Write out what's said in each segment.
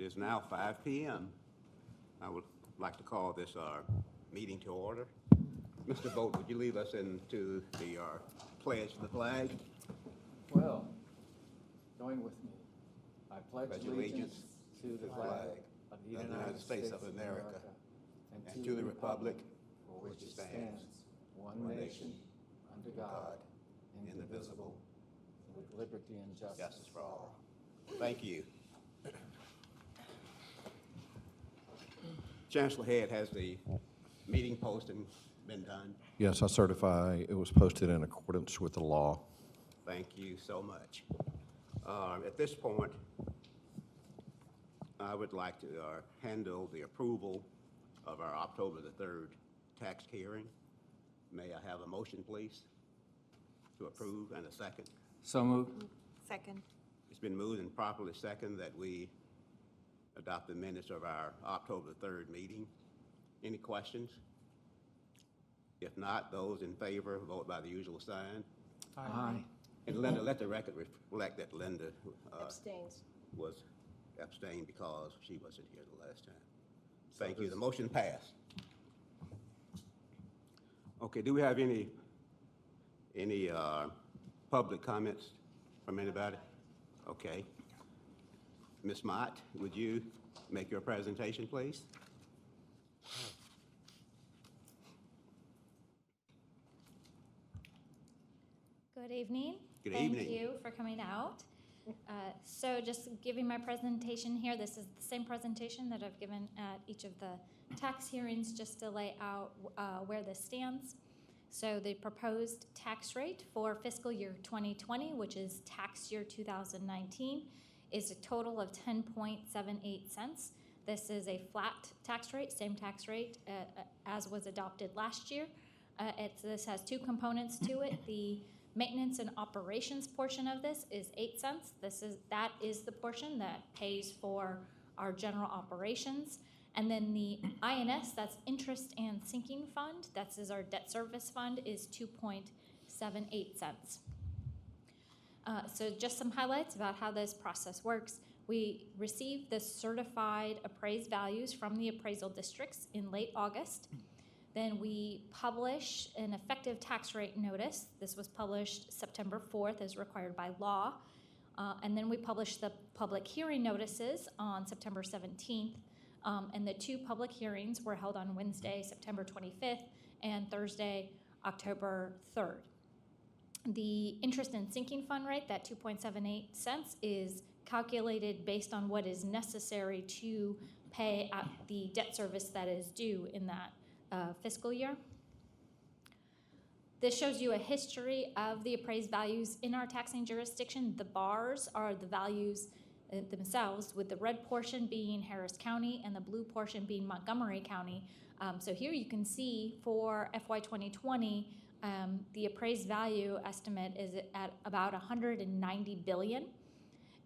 It is now 5 p.m. I would like to call this our meeting to order. Mr. Bolt, would you lead us into the pledge to the flag? Well, join with me. I pledge allegiance to the flag of the United States of America and to the republic for which it stands, one nation, under God, indivisible, with liberty and justice for all. Thank you. Chancellor Head, has the meeting posting been done? Yes, I certify it was posted in accordance with the law. Thank you so much. At this point, I would like to handle the approval of our October the 3rd tax hearing. May I have a motion, please, to approve, and a second? So moved. Second. It's been moved and properly second that we adopt the minutes of our October 3rd meeting. Any questions? If not, those in favor vote by the usual sign. Aye. And Linda, let the record reflect that Linda Abstains. was abstained because she wasn't here the last time. Thank you. The motion passed. Okay, do we have any public comments from anybody? Okay. Ms. Mott, would you make your presentation, please? Good evening. Good evening. Thank you for coming out. So just giving my presentation here, this is the same presentation that I've given at each of the tax hearings just to lay out where this stands. So the proposed tax rate for fiscal year 2020, which is tax year 2019, is a total of 10.78 cents. This is a flat tax rate, same tax rate as was adopted last year. This has two components to it. The maintenance and operations portion of this is 8 cents. That is the portion that pays for our general operations. And then the INS, that's interest and sinking fund, that's our debt service fund, is 2.78 cents. So just some highlights about how this process works. We receive the certified appraised values from the appraisal districts in late August. Then we publish an effective tax rate notice. This was published September 4th as required by law. And then we publish the public hearing notices on September 17th. And the two public hearings were held on Wednesday, September 25th, and Thursday, October 3rd. The interest and sinking fund rate, that 2.78 cents, is calculated based on what is necessary to pay at the debt service that is due in that fiscal year. This shows you a history of the appraised values in our taxing jurisdiction. The bars are the values themselves, with the red portion being Harris County and the blue portion being Montgomery County. So here you can see for FY 2020, the appraised value estimate is at about 190 billion.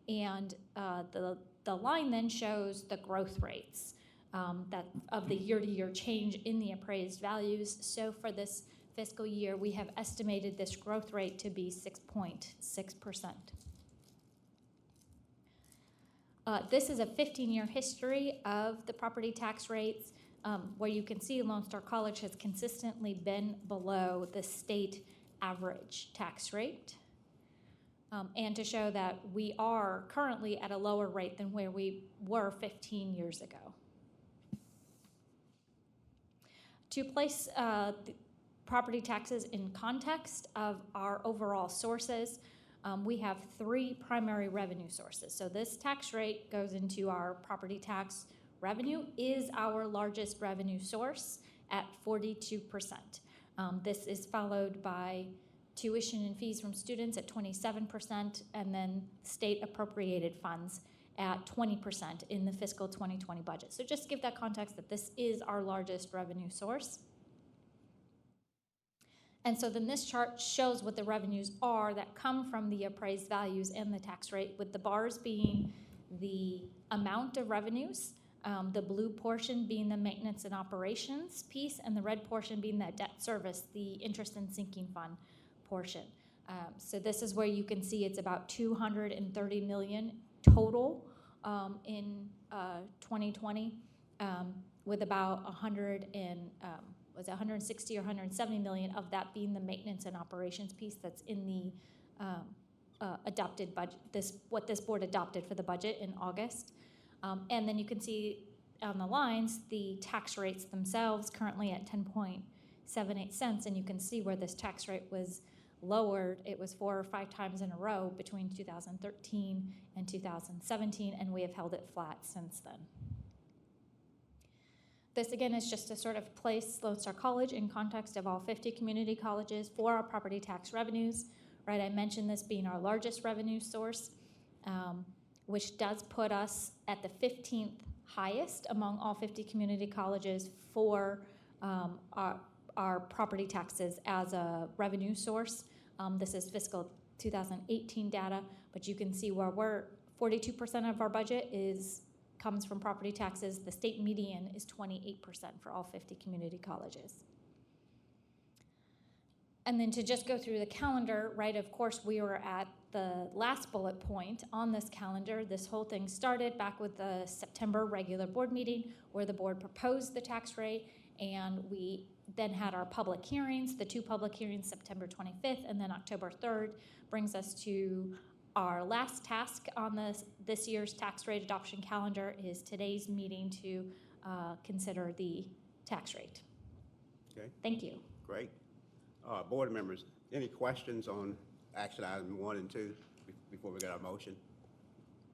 And the line then shows the growth rates that of the year-to-year change in the appraised values. So for this fiscal year, we have estimated this growth rate to be 6.6%. This is a 15-year history of the property tax rates, where you can see Lone Star College has consistently been below the state average tax rate, and to show that we are currently at a lower rate than where we were 15 years ago. To place the property taxes in context of our overall sources, we have three primary revenue sources. So this tax rate goes into our property tax revenue, is our largest revenue source at 42%. This is followed by tuition and fees from students at 27%, and then state appropriated funds at 20% in the fiscal 2020 budget. So just give that context that this is our largest revenue source. And so then this chart shows what the revenues are that come from the appraised values and the tax rate, with the bars being the amount of revenues, the blue portion being the maintenance and operations piece, and the red portion being that debt service, the interest and sinking fund portion. So this is where you can see it's about 230 million total in 2020, with about 160 or 170 million of that being the maintenance and operations piece that's in the adopted budget, what this board adopted for the budget in August. And then you can see on the lines the tax rates themselves currently at 10.78 cents, and you can see where this tax rate was lowered. It was 4 or 5 times in a row between 2013 and 2017, and we have held it flat since then. This again is just to sort of place Lone Star College in context of all 50 community colleges for our property tax revenues, right? I mentioned this being our largest revenue source, which does put us at the 15th highest among all 50 community colleges for our property taxes as a revenue source. This is fiscal 2018 data, but you can see where we're 42% of our budget comes from property taxes. The state median is 28% for all 50 community colleges. And then to just go through the calendar, right, of course, we were at the last bullet point on this calendar. This whole thing started back with the September regular board meeting where the board proposed the tax rate, and we then had our public hearings, the 2 public hearings, September 25th and then October 3rd, brings us to our last task on this year's tax rate adoption calendar is today's meeting to consider the tax rate. Okay, Thank you. great. Board members, any questions on action item 1 and 2 before we get our motion?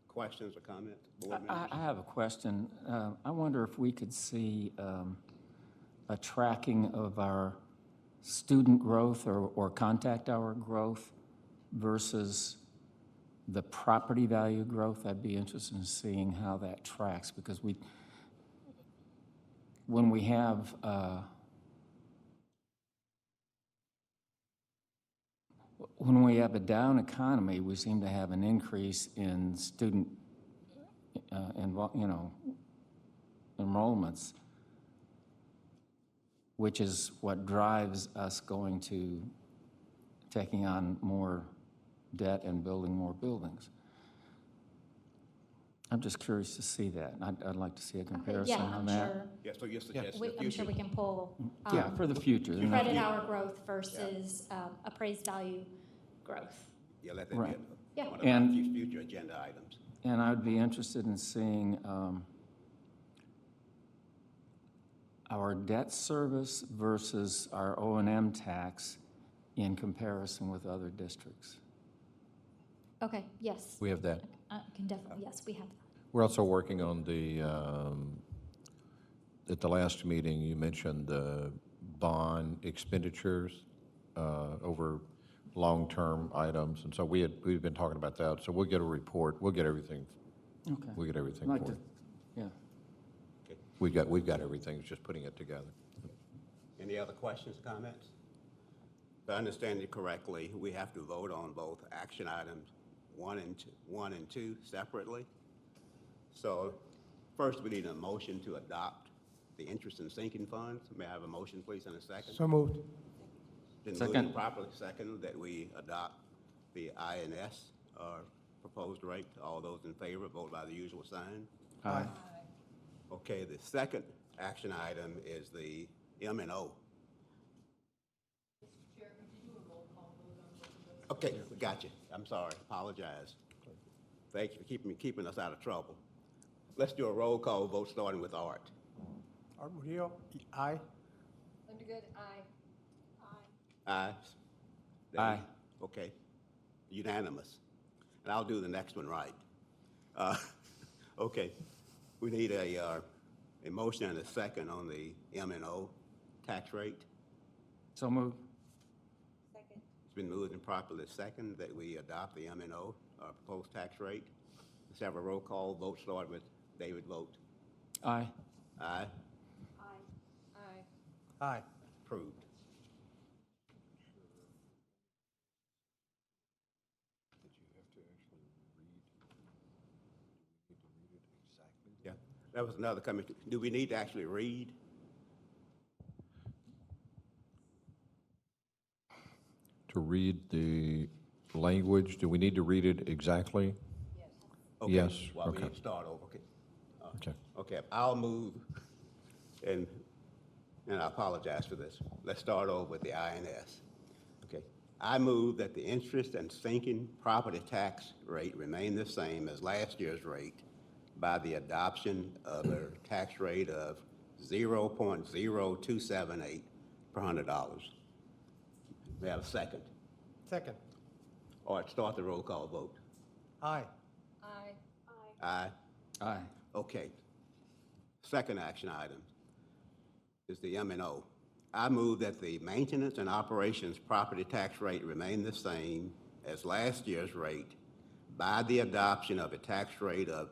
Questions or comments, board members? I have a question. I wonder if we could see a tracking of our student growth or contact hour growth versus the property value growth. I'd be interested in seeing how that tracks, because when we have a down economy, we seem to have an increase in student enrollments, which is what drives us going to taking on more debt and building more buildings. I'm just curious to see that. I'd like to see a comparison on that. Sure. Yeah, so you're suggesting the I'm future. sure we can pull Yeah, for the future. credit hour growth versus appraised value growth. Yeah, let that Right. be Yeah. one of And- our future agenda items. And I'd be interested in seeing our debt service versus our O&M tax in comparison with other districts. Okay, yes. We have that. Can definitely, yes, we have that. We're also working on at the last meeting, you mentioned the bond expenditures over long-term items, and so we've been talking about that. So we'll get a report. We'll get everything. Okay. We'll get everything I'd like for to, you. yeah. We've got everything. It's just putting it together. Any other questions, comments? If I understand you correctly, we have to vote on both action items 1 and 2 separately. So first, we need a motion to adopt the interest and sinking funds. May I have a motion, please, in a second? So moved. Been moved Second. and properly second that we adopt the INS proposed rate. All those in favor, vote by the usual sign. Aye. Okay, the second action item is the M&O. Okay, got you. I'm sorry, apologize. Thank you for keeping us out of trouble. Let's do a roll call vote starting with Art. Art Murillo, aye. Undergood, aye. Aye. Aye. Okay, unanimous. And I'll do the next one right. Okay, we need a motion and a second on the M&O tax rate. So moved. Second. It's been moved and properly second that we adopt the M&O proposed tax rate. Let's have a roll call vote start with David Vogt. Aye. Aye, Aye. Aye. Aye. approved. Yeah, that was another comment. Do we need to actually read? To read the language, do we need to read it exactly? Okay, Yes, while we okay. start over, okay? Okay. Okay, I'll move, and I apologize for this. Let's start over with the INS. Okay, I move that the interest and sinking property tax rate remain the same as last year's rate by the adoption of a tax rate of 0.0278 per $100. May I have a second? Second. All right, start the roll call vote. Aye. Aye. Aye. Aye. Okay. Second action item is the M&O. I move that the maintenance and operations property tax rate remain the same as last year's rate by the adoption of a tax rate of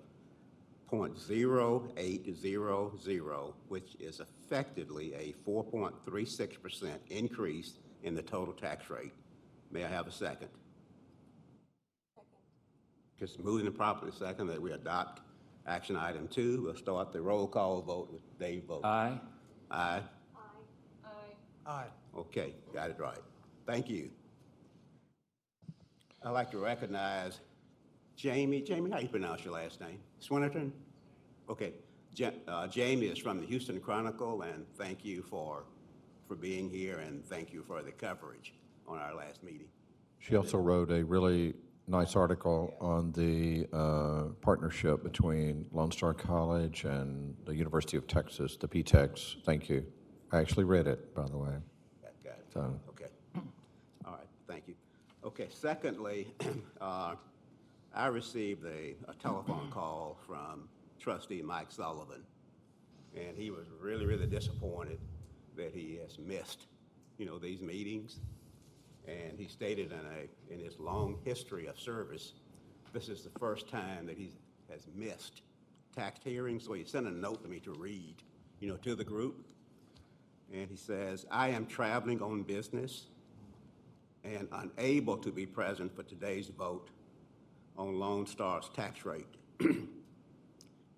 0.0800, which is effectively a 4.36% increase in the total tax rate. May I have a second? Just moving and properly second that we adopt action item 2. We'll start the roll call vote with Dave vote. Aye. Aye. Aye. Aye. Okay, got it right. Thank you. I'd like to recognize Jamie. Jamie, how you pronounce your last name? Swinnerton? Okay. Jamie is from the Houston Chronicle, and thank you for being here, and thank you for the coverage on our last meeting. She also wrote a really nice article on the partnership between Lone Star College and the University of Texas, the PTEX. Thank you. I actually read it, by the way. Got it. So, Okay. All right, thank you. Okay, secondly, I received a telephone call from Trustee Mike Sullivan, and he was really, really disappointed that he has missed, these meetings. And he stated in his long history of service, this is the first time that he has missed tax hearings. So he sent a note to me to read, to the group. And he says, I am traveling on business and unable to be present for today's vote on Lone Star's tax rate.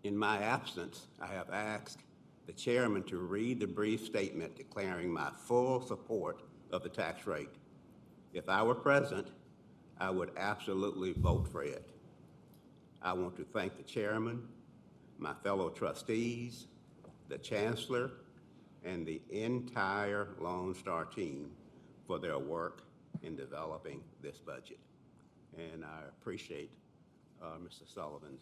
In my absence, I have asked the chairman to read the brief statement declaring my full support of the tax rate. If I were present, I would absolutely vote for it. I want to thank the chairman, my fellow trustees, the chancellor, and the entire Lone Star team for their work in developing this budget. And I appreciate Mr. Sullivan's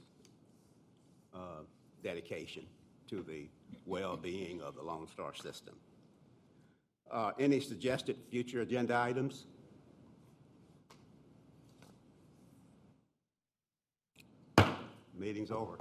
dedication to the well-being of the Lone Star system. Any suggested future agenda items? Meeting's over.